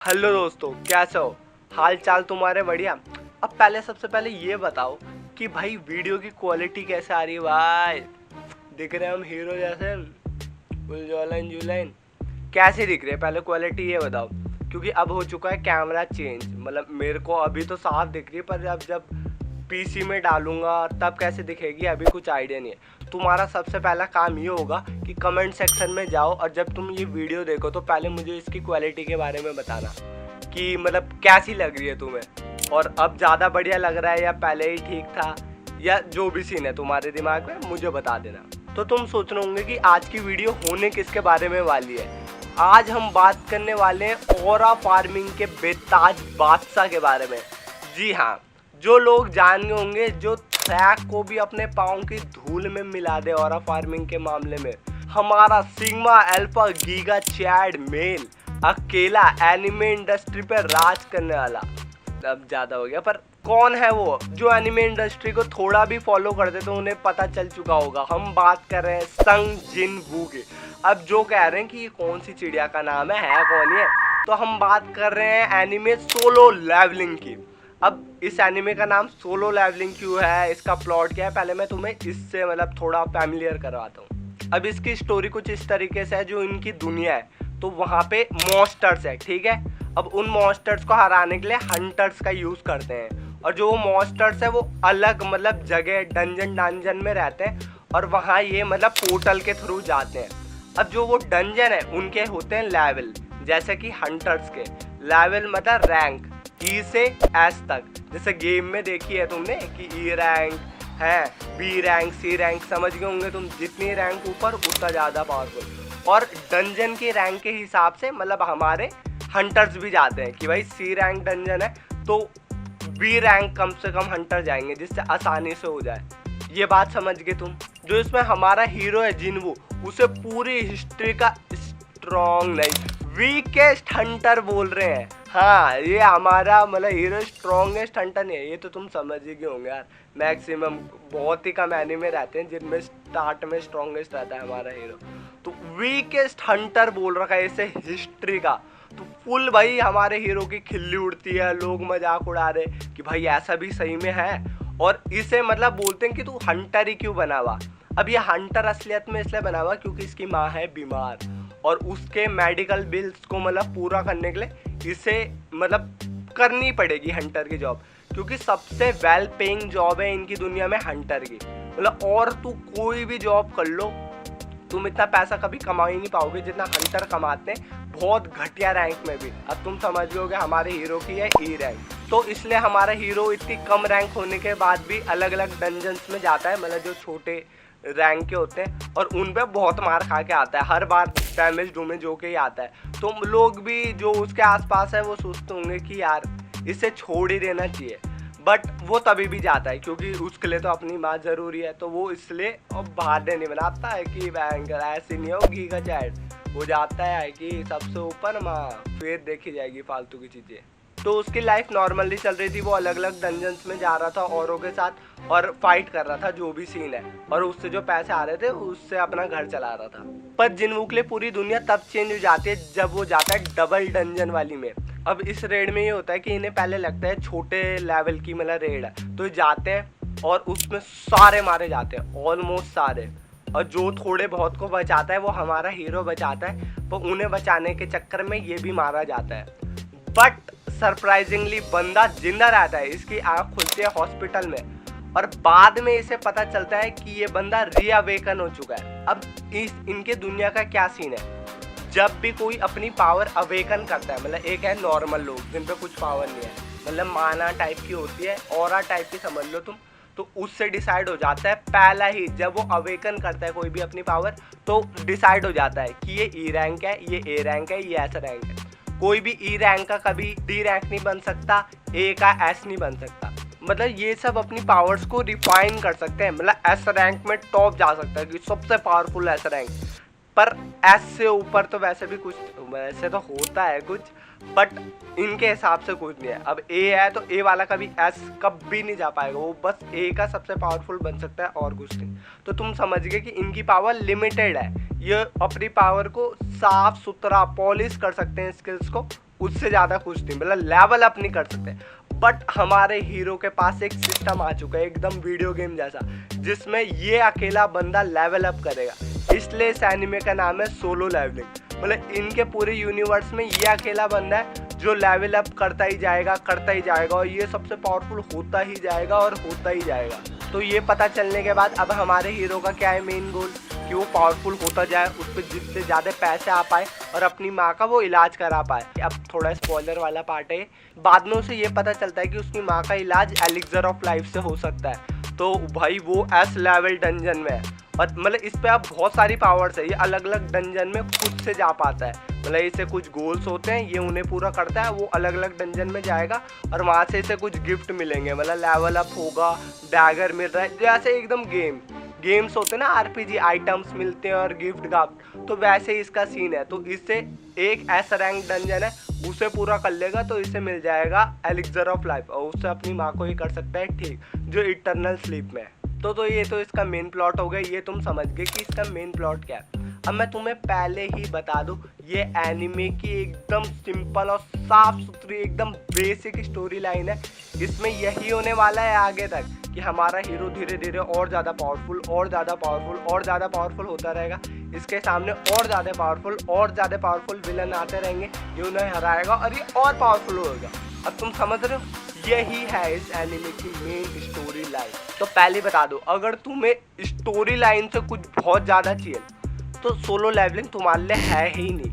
Hello दोस्तों, कैसे हो? हाल चाल तुम्हारे बढ़िया? अब पहले सबसे पहले ये बताओ कि भाई वीडियो की क्वालिटी कैसे आ रही है भाई? दिख रहे हम हीरो जैसे उलझोलन जुलन? कैसे दिख रहे? पहले क्वालिटी ये बताओ, क्योंकि अब हो चुका है कैमरा चेंज। मतलब मेरे को अभी तो साफ दिख रही है, पर जब पीसी में डालूंगा तब कैसे दिखेगी अभी कुछ आइडिया नहीं है। तुम्हारा सबसे पहला काम ये होगा कि कमेंट सेक्शन में जाओ और जब तुम ये वीडियो देखो तो पहले मुझे इसकी क्वालिटी के बारे में बताना कि मतलब कैसी लग रही है तुम्हें, और अब ज़्यादा बढ़िया लग रहा है या पहले ही ठीक था, या जो भी सीन है तुम्हारे दिमाग में मुझे बता देना। तो तुम सोच रहे होंगे कि आज की वीडियो होने किसके बारे में वाली है। आज हम बात करने वाले हैं ऑरा फार्मिंग के बेताज बादशाह के बारे में। जी हाँ, जो लोग जान गए होंगे, जो ट्रैक को भी अपने पाँव की धूल में मिला दे ऑरा फार्मिंग के मामले में, हमारा sigma alpha giga chad male अकेला एनिमे इंडस्ट्री पे राज करने वाला। अब ज़्यादा हो गया, पर कौन है वो जो एनिमे इंडस्ट्री को थोड़ा भी फॉलो करते तो उन्हें पता चल चुका होगा। हम बात कर रहे हैं संग जिन वू की। अब जो कह रहे हैं कि ये कौन सी चिड़िया का नाम है कौन ये, तो हम बात कर रहे हैं एनिमे सोलो लेवलिंग की। अब इस एनिमे का नाम सोलो लेवलिंग क्यों है, इसका प्लॉट क्या है, पहले मैं तुम्हें इससे मतलब थोड़ा फैमिलियर करवाता हूँ। अब इसकी स्टोरी कुछ इस तरीके से है, जो इनकी दुनिया है तो वहाँ पे मॉन्स्टर्स है, ठीक है। अब उन मॉन्स्टर्स को हराने के लिए हंटर्स का यूज़ करते हैं, और जो वो मॉन्स्टर्स है वो अलग मतलब जगह डंजन में रहते हैं, और वहाँ ये मतलब पोर्टल के थ्रू जाते हैं। अब जो वो डंजन है उनके होते हैं लेवल, जैसे कि हंटर्स के लेवल मतलब रैंक ई से एस तक। जैसे गेम में देखी है तुमने कि ई रैंक है, बी रैंक, सी रैंक, समझ गए होंगे तुम। जितनी रैंक ऊपर उतना ज़्यादा पावरफुल। और डंजन के रैंक के हिसाब से मतलब हमारे हंटर्स भी जाते हैं कि भाई सी रैंक डंजन है तो बी रैंक कम से कम हंटर जाएंगे, जिससे आसानी से हो जाए। ये बात समझ गए तुम। जो इसमें हमारा हीरो है जिनवू, उसे पूरी हिस्ट्री का स्ट्रॉन्ग नहीं वीकेस्ट हंटर बोल रहे हैं। हाँ, ये हमारा मतलब हीरो स्ट्रॉन्गेस्ट हंटर नहीं है, ये तो तुम समझ ही गए होंगे यार। मैक्सिमम बहुत ही कम एनिमे रहते हैं जिनमें स्टार्ट में स्ट्रॉन्गेस्ट रहता है हमारा हीरो, तो वीकेस्ट हंटर बोल रखा है इसे हिस्ट्री का। तो फुल भाई हमारे हीरो की खिल्ली उड़ती है, लोग मजाक उड़ा रहे कि भाई ऐसा भी सही में है। और इसे मतलब बोलते हैं कि तू हंटर ही क्यों बना हुआ। अब ये हंटर असलियत में इसलिए बना हुआ क्योंकि इसकी माँ है बीमार, और उसके मेडिकल बिल्स को मतलब पूरा करने के लिए इसे मतलब करनी पड़ेगी हंटर की जॉब, क्योंकि सबसे वेल पेइंग जॉब है इनकी दुनिया में हंटर की। मतलब और तू कोई भी जॉब कर लो, तुम इतना पैसा कभी कमा ही नहीं पाओगे जितना हंटर कमाते हैं, बहुत घटिया रैंक में भी। अब तुम समझ लोगे हमारे हीरो की है ई रैंक, तो इसलिए हमारा हीरो इतनी कम रैंक होने के बाद भी अलग अलग डंजन्स में जाता है, मतलब जो छोटे रैंक के होते हैं, और उन पे बहुत मार खा के आता है। हर बार डैमेज डूमेज होके ही आता है। तो लोग भी जो उसके आसपास है वो सोचते होंगे कि यार इसे छोड़ ही देना चाहिए, बट वो तभी भी जाता है क्योंकि उसके लिए तो अपनी माँ ज़रूरी है। तो वो इसलिए अब बहाने नहीं बनाता है कि बैंकर ऐसी नहीं होगी का चैट, वो जाता है कि सबसे ऊपर माँ, फिर देखी जाएगी फालतू की चीज़ें। तो उसकी लाइफ नॉर्मली चल रही थी, वो अलग अलग डंजन्स में जा रहा था औरों के साथ और फाइट कर रहा था जो भी सीन है, और उससे जो पैसे आ रहे थे उससे अपना घर चला रहा था। पर जिनवू के लिए पूरी दुनिया तब चेंज हो जाती है जब वो जाता है डबल डंजन वाली में। अब इस रेड में ये होता है कि इन्हें पहले लगता है छोटे लेवल की मतलब रेड है, तो जाते हैं और उसमें सारे मारे जाते हैं, ऑलमोस्ट सारे। और जो थोड़े बहुत को बचाता है वो हमारा हीरो बचाता है, तो उन्हें बचाने के चक्कर में ये भी मारा जाता है। बट सरप्राइजिंगली बंदा जिंदा रहता है, इसकी आँख खुलती है हॉस्पिटल में, और बाद में इसे पता चलता है कि ये बंदा रीअवेकन हो चुका है। अब इनके दुनिया का क्या सीन है, जब भी कोई अपनी पावर अवेकन करता है, मतलब एक है नॉर्मल लोग जिन पे कुछ पावर नहीं है, मतलब माना टाइप की होती है, ऑरा टाइप की समझ लो तुम, तो उससे डिसाइड हो जाता है पहला ही जब वो अवेकन करता है कोई भी अपनी पावर, तो डिसाइड हो जाता है कि ये ई रैंक है, ये ए रैंक है, ये ऐसा रैंक है। कोई भी ई रैंक का कभी डी रैंक नहीं बन सकता, ए का एस नहीं बन सकता। मतलब ये सब अपनी पावर्स को रिफाइन कर सकते हैं, मतलब एस रैंक में टॉप जा सकता है कि सबसे पावरफुल एस रैंक। पर एस से ऊपर तो वैसे भी कुछ, वैसे तो होता है कुछ, बट इनके हिसाब से कुछ नहीं है। अब ए है तो ए वाला कभी एस कभी नहीं जा पाएगा, वो बस ए का सबसे पावरफुल बन सकता है और कुछ नहीं। तो तुम समझ गए कि इनकी पावर लिमिटेड है, ये अपनी पावर को साफ सुथरा पॉलिश कर सकते हैं स्किल्स को, उससे ज़्यादा कुछ नहीं, मतलब लेवल अप नहीं कर सकते। बट हमारे हीरो के पास एक सिस्टम आ चुका है एकदम वीडियो गेम जैसा, जिसमें ये अकेला बंदा लेवल अप करेगा। इसलिए इस एनिमे का नाम है सोलो लेवलिंग। मतलब इनके पूरे यूनिवर्स में ये अकेला बंदा है जो लेवल अप करता ही जाएगा और ये सबसे पावरफुल होता ही जाएगा और होता ही जाएगा। तो ये पता चलने के बाद अब हमारे हीरो का क्या है मेन गोल, कि वो पावरफुल होता जाए, उस पर जितने ज़्यादा पैसे आ पाए और अपनी माँ का वो इलाज करा पाए। अब थोड़ा स्पॉइलर वाला पार्ट है, बाद में उसे ये पता चलता है कि उसकी माँ का इलाज एलिक्सर ऑफ लाइफ से हो सकता है। तो भाई वो एस लेवल डंजन में है और मतलब इस पे अब बहुत सारी पावर्स है। ये अलग अलग डंजन में खुद से जा पाता है, मतलब इसे कुछ गोल्स होते हैं, ये उन्हें पूरा करता है, वो अलग अलग डंजन में जाएगा और वहाँ से इसे कुछ गिफ्ट मिलेंगे, मतलब लेवल अप होगा, डैगर मिल रहा है, जैसे एकदम गेम्स होते हैं ना, आरपीजी आइटम्स मिलते हैं और गिफ्ट का, तो वैसे ही इसका सीन है। तो इससे एक एस रैंक डंजन है, उसे पूरा कर लेगा तो इसे मिल जाएगा एलिक्सर ऑफ लाइफ और उससे अपनी माँ को ही कर सकता है ठीक, जो इटर्नल स्लीप में है। तो ये तो इसका मेन प्लॉट हो गया, ये तुम समझ गए कि इसका मेन प्लॉट क्या है। अब मैं तुम्हें पहले ही बता दूं, ये एनिमे की एकदम सिंपल और साफ सुथरी एकदम बेसिक स्टोरी लाइन है। इसमें यही होने वाला है आगे तक कि हमारा हीरो धीरे धीरे और ज़्यादा पावरफुल होता रहेगा। इसके सामने और ज़्यादा पावरफुल विलन आते रहेंगे, ये उन्हें हराएगा और ये और पावरफुल होगा। अब तुम समझ रहे हो, यही है इस एनिमे की मेन स्टोरी लाइन। तो पहले बता दो, अगर तुम्हें स्टोरी लाइन से कुछ बहुत ज़्यादा चाहिए तो सोलो लेवलिंग तुम्हारे लिए है ही नहीं।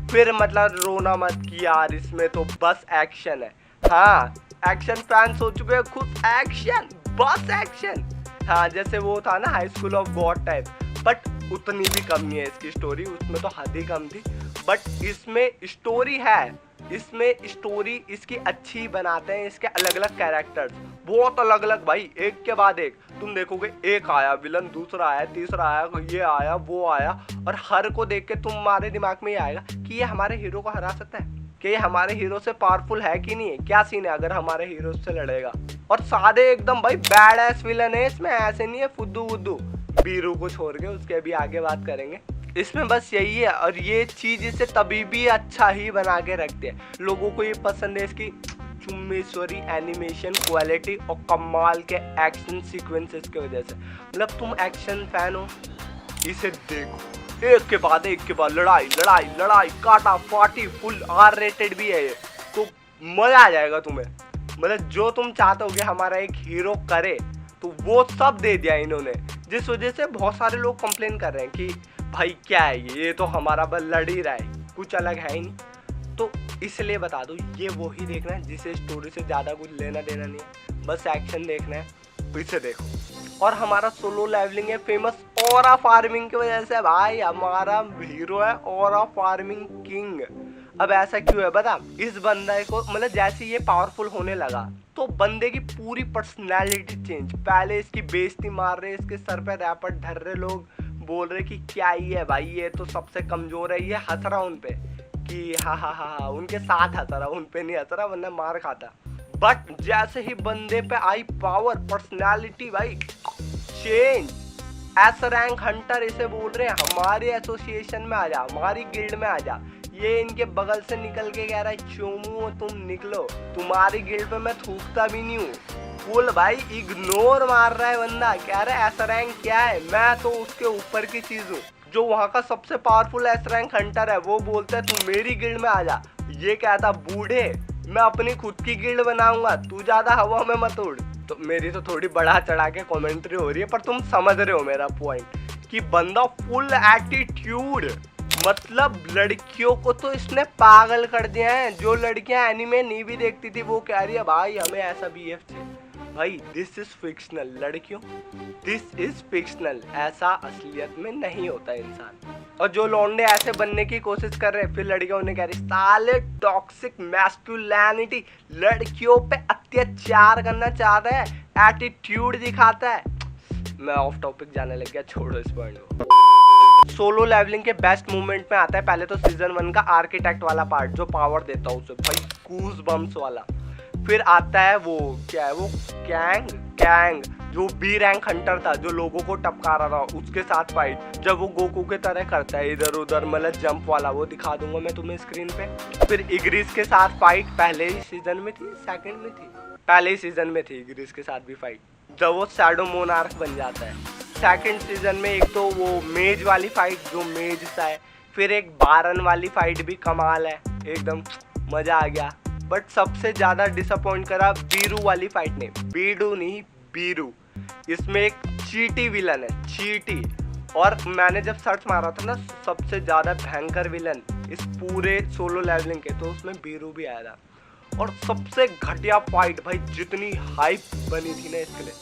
फिर मतलब रोना मत कि यार इसमें तो बस एक्शन है। हाँ, एक्शन फैंस हो चुके हैं खुद, एक्शन, बस एक्शन। हाँ, जैसे वो था ना high school of God type, but उतनी भी कम नहीं है इसकी स्टोरी, उसमें तो हद ही कम थी। बट इसमें स्टोरी है, इसमें स्टोरी इसकी अच्छी बनाते हैं, इसके अलग अलग कैरेक्टर्स बहुत अलग अलग भाई, एक के बाद एक तुम देखोगे, एक आया विलन, दूसरा आया, तीसरा आया, ये आया, वो आया, और हर को देख के तुम्हारे दिमाग में ये आएगा कि ये हमारे हीरो को हरा सकता है, कि ये हमारे हीरो से पावरफुल है कि नहीं है, क्या सीन है अगर हमारे हीरो से लड़ेगा। और सादे एकदम भाई बैड एस विलन है इसमें, ऐसे नहीं है फुद्दू वुद्दू। बीरू को छोड़ के उसके अभी आगे बात करेंगे। इसमें बस यही है, और ये चीज़ इसे तभी भी अच्छा ही बना के रखते हैं। लोगों को ये पसंद है इसकी चुम्मेश्वरी एनिमेशन क्वालिटी और कमाल के एक्शन सीक्वेंसेस की वजह से। मतलब तुम एक्शन फैन हो, इसे देखो, एक के बाद लड़ाई काटा फाटी, फुल आर रेटेड भी है ये, तो मजा आ जाएगा तुम्हें। मतलब जो तुम चाहते हो कि हमारा एक हीरो करे, तो वो सब दे दिया इन्होंने, जिस वजह से बहुत सारे लोग कंप्लेन कर रहे हैं कि भाई क्या है ये तो हमारा बस लड़ ही रहा है, कुछ अलग है ही नहीं। तो इसलिए बता दो, ये वो ही देखना है जिसे स्टोरी से ज़्यादा कुछ लेना देना नहीं है, बस एक्शन देखना है, तो इसे देखो। और हमारा सोलो लेवलिंग है फेमस ऑरा फार्मिंग की वजह से भाई, हमारा हीरो है ऑरा फार्मिंग किंग। अब ऐसा क्यों है बता, इस बंदे को मतलब जैसे ये पावरफुल होने लगा तो बंदे की पूरी पर्सनैलिटी चेंज। पहले इसकी बेइज्जती मार रहे, इसके सर पे रैपर धर रहे, लोग बोल रहे कि क्या ही है भाई, ये तो सबसे कमजोर है, ये हंस रहा उन पे कि हा, उनके साथ हंस रहा, उन पे नहीं हंस रहा वरना मार खाता। बट जैसे ही बंदे पे आई पावर, पर्सनालिटी भाई चेंज, एस रैंक हंटर इसे बोल रहे हैं, हमारे एसोसिएशन में आ जा, हमारी गिल्ड में आ जा। ये इनके बगल से निकल के कह रहा है चोमू तुम निकलो, तुम्हारी गिल्ड पे मैं थूकता भी नहीं हूँ। फुल भाई इग्नोर मार रहा है बंदा, कह रहा है एस रैंक क्या है, मैं तो उसके ऊपर की चीज हूँ। जो वहाँ का सबसे पावरफुल एस रैंक हंटर है वो बोलता है तू मेरी गिल्ड में आ जा। ये कहता बूढ़े मैं अपनी खुद की गिल्ड बनाऊंगा, तू ज्यादा हवा में मत उड़। तो मेरी तो थोड़ी बढ़ा चढ़ा के कमेंट्री हो रही है, पर तुम समझ रहे हो मेरा पॉइंट कि बंदा फुल एटीट्यूड, मतलब लड़कियों को तो इसने पागल कर दिया है। जो लड़कियां एनीमे नहीं भी देखती थी वो कह रही है भाई हमें ऐसा बीएफ चाहिए। भाई दिस इज फिक्शनल लड़कियों, दिस इज फिक्शनल, ऐसा असलियत में नहीं होता इंसान। और जो लौंडे ऐसे बनने की कोशिश कर रहे हैं, फिर लड़कियां उन्हें कह रही साले टॉक्सिक मैस्कुलिनिटी, लड़कियों पे अत्याचार करना चाहता है, एटीट्यूड दिखाता है। मैं ऑफ टॉपिक जाने लग गया, छोड़ो इस पॉइंट को। सोलो लेवलिंग के बेस्ट मूवमेंट में आता है पहले तो सीजन 1 का आर्किटेक्ट वाला पार्ट, जो पावर देता है उसे भाई, गूज बम्स वाला। फिर आता है वो क्या है वो कैंग, जो बी रैंक हंटर था, जो लोगों को टपका रहा था, उसके साथ फाइट जब वो गोकू के तरह करता है इधर उधर, मतलब जंप वाला, वो दिखा दूंगा मैं तुम्हें स्क्रीन पे। फिर इग्रिस के साथ फाइट पहले ही सीजन में थी, सेकंड में थी, पहले ही सीजन में थी इग्रिस के साथ भी फाइट, जब वो शैडो मोनार्क बन जाता है। सेकंड सीजन में एक तो वो मेज वाली फाइट जो मेज सा है, फिर एक बारन वाली फाइट भी कमाल है, एकदम मजा आ गया। बट सबसे ज्यादा डिसअपॉइंट करा बीरू वाली फाइट ने, बीडू नहीं बीरू। इसमें एक चीटी विलन है, चीटी, और मैंने जब सर्च मारा था ना सबसे ज्यादा भयंकर विलन इस पूरे सोलो लेवलिंग के, तो उसमें बीरू भी आया था। और सबसे घटिया फाइट भाई, जितनी हाइप बनी थी ना इसके लिए,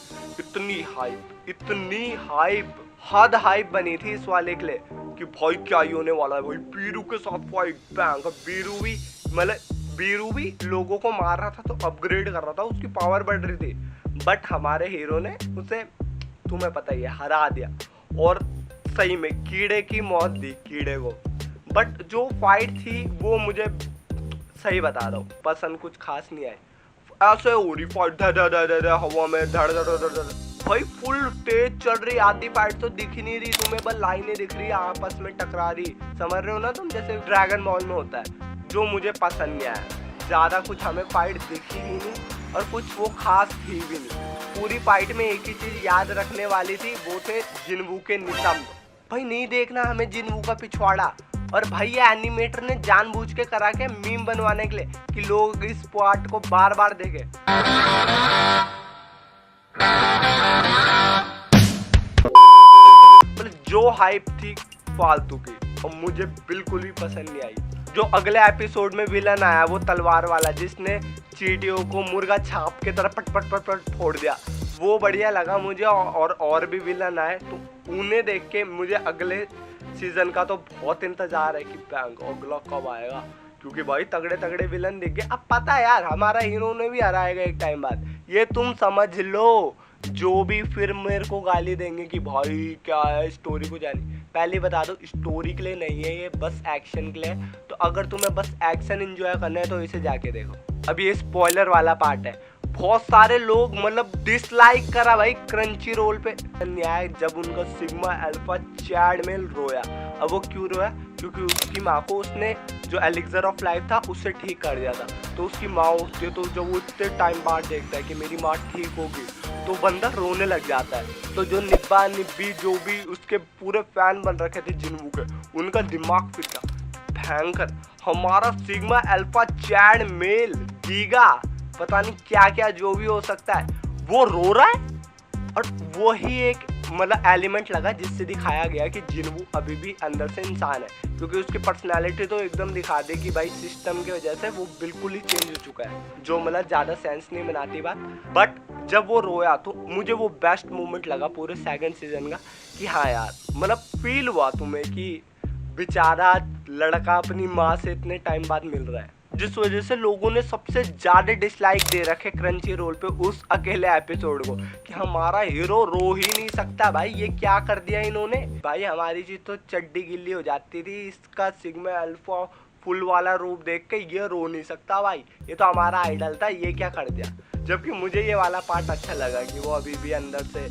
इतनी हाइप हद हाइप बनी थी इस वाले के लिए कि भाई क्या ही होने वाला है भाई, बीरू के साथ फाइट बैंक। बीरू भी मतलब बीरू भी लोगों को मार रहा था तो अपग्रेड कर रहा था, उसकी पावर बढ़ रही थी, बट हमारे हीरो ने उसे, तुम्हें पता ही है, हरा दिया और सही में कीड़े की मौत दी कीड़े को। बट जो फाइट थी वो मुझे सही बता रहा हूँ पसंद कुछ खास नहीं आई। ऐसे हो रही फाइट हवा में धड़ धड़ धड़ धड़ भाई, फुल तेज चल रही, आधी फाइट तो दिख ही नहीं रही तुम्हें, बस लाइनें दिख रही है आपस में टकरा रही, समझ रहे हो ना तुम, जैसे ड्रैगन बॉल में होता है, जो मुझे पसंद नहीं आया। ज़्यादा कुछ हमें फाइट दिखी ही नहीं और कुछ वो खास थी भी नहीं। पूरी फाइट में एक ही चीज़ याद रखने वाली थी, वो थे जिनवू के नितंब। भाई नहीं देखना हमें जिनवू का पिछवाड़ा, और भाई ये एनिमेटर ने जानबूझ के करा के मीम बनवाने के लिए कि लोग इस पार्ट को बार बार देखें। जो हाइप थी फालतू की और मुझे बिल्कुल भी पसंद नहीं आई। जो अगले एपिसोड में विलन आया वो तलवार वाला, जिसने चींटियों को मुर्गा छाप के तरह पट पट पट पट फोड़ दिया, वो बढ़िया लगा मुझे। और भी विलन आए तो उन्हें देख के मुझे अगले सीजन का तो बहुत इंतजार है कि अगला कब आएगा, क्योंकि भाई तगड़े तगड़े विलन दिख गए। अब पता है यार हमारा हीरो ने भी हराएगा एक टाइम बाद, ये तुम समझ लो। जो भी फिर मेरे को गाली देंगे कि भाई क्या है स्टोरी को जानी, पहले बता दो स्टोरी के लिए नहीं है ये, बस एक्शन के लिए। तो अगर तुम्हें बस एक्शन एंजॉय करना है तो इसे जाके देखो। अब ये स्पॉइलर वाला पार्ट है, बहुत सारे लोग मतलब डिसलाइक करा भाई क्रंची रोल पे न्याय, जब उनका सिग्मा अल्फा चैड में रोया। अब वो क्यों रोया? क्योंकि उसकी माँ को उसने जो एलिक्सर ऑफ लाइफ था उससे ठीक कर दिया था, तो उसकी माँ उठती है, तो जब वो इतने टाइम बाद देखता है कि मेरी माँ ठीक होगी तो बंदा रोने लग जाता है। तो जो निब्बा निब्बी जो भी उसके पूरे फैन बन रखे थे जिनवू के, उनका दिमाग फिटा भयंकर। हमारा sigma alpha chad male giga पता नहीं क्या क्या जो भी हो सकता है वो रो रहा है, और वो ही एक मतलब एलिमेंट लगा जिससे दिखाया गया कि जिनवू अभी भी अंदर से इंसान है, क्योंकि उसकी पर्सनालिटी तो एकदम दिखा दे कि भाई सिस्टम की वजह से वो बिल्कुल ही चेंज हो चुका है, जो मतलब ज़्यादा सेंस नहीं बनाती बात। बट जब वो रोया तो मुझे वो बेस्ट मोमेंट लगा पूरे सेकंड सीजन का कि हाँ यार मतलब फील हुआ तुम्हें कि बेचारा लड़का अपनी माँ से इतने टाइम बाद मिल रहा है, जिस वजह से लोगों ने सबसे ज्यादा डिसलाइक दे रखे क्रंची रोल पे उस अकेले एपिसोड को कि हमारा हीरो रो ही नहीं सकता। भाई ये क्या कर दिया इन्होंने, भाई हमारी चीज तो चड्डी गिल्ली हो जाती थी, इसका सिग्मा अल्फा फुल वाला रूप देख के ये रो नहीं सकता भाई, ये तो हमारा आइडल था, ये क्या कर दिया। जबकि मुझे ये वाला पार्ट अच्छा लगा कि वो अभी भी अंदर से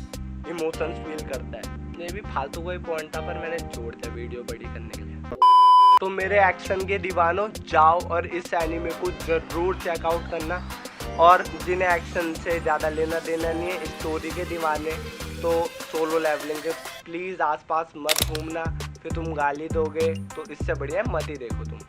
इमोशंस फील करता है। ये भी फालतू का ही पॉइंट था पर मैंने जोड़ दिया वीडियो बड़ी करने के लिए। तो मेरे एक्शन के दीवानों जाओ और इस एनीमे को जरूर चेकआउट करना, और जिन्हें एक्शन से ज़्यादा लेना देना नहीं है, स्टोरी के दीवाने, तो सोलो लेवलिंग के प्लीज़ आसपास मत घूमना, फिर तुम गाली दोगे, तो इससे बढ़िया मत ही देखो तुम।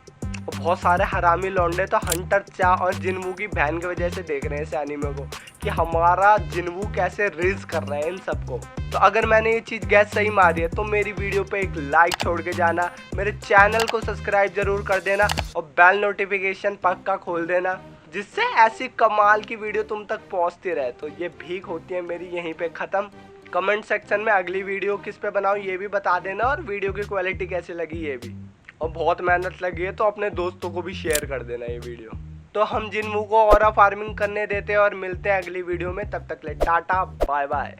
और बहुत सारे हरामी लौंडे तो हंटर चा और जिनवू की बहन की वजह से देख रहे हैं इस एनीमे को कि हमारा जिनवू कैसे रिज कर रहा है इन सबको। तो अगर मैंने ये चीज़ गैस सही मारी है तो मेरी वीडियो पे एक लाइक छोड़ के जाना, मेरे चैनल को सब्सक्राइब जरूर कर देना और बेल नोटिफिकेशन पक्का खोल देना, जिससे ऐसी कमाल की वीडियो तुम तक पहुंचती रहे। तो ये भीख होती है मेरी यहीं पे ख़त्म। कमेंट सेक्शन में अगली वीडियो किस पे बनाऊँ ये भी बता देना, और वीडियो की क्वालिटी कैसी लगी ये भी। और बहुत मेहनत लगी है तो अपने दोस्तों को भी शेयर कर देना ये वीडियो। तो हम जिनवू को ऑरा फार्मिंग करने देते हैं और मिलते हैं अगली वीडियो में, तब तक ले टाटा बाय बाय।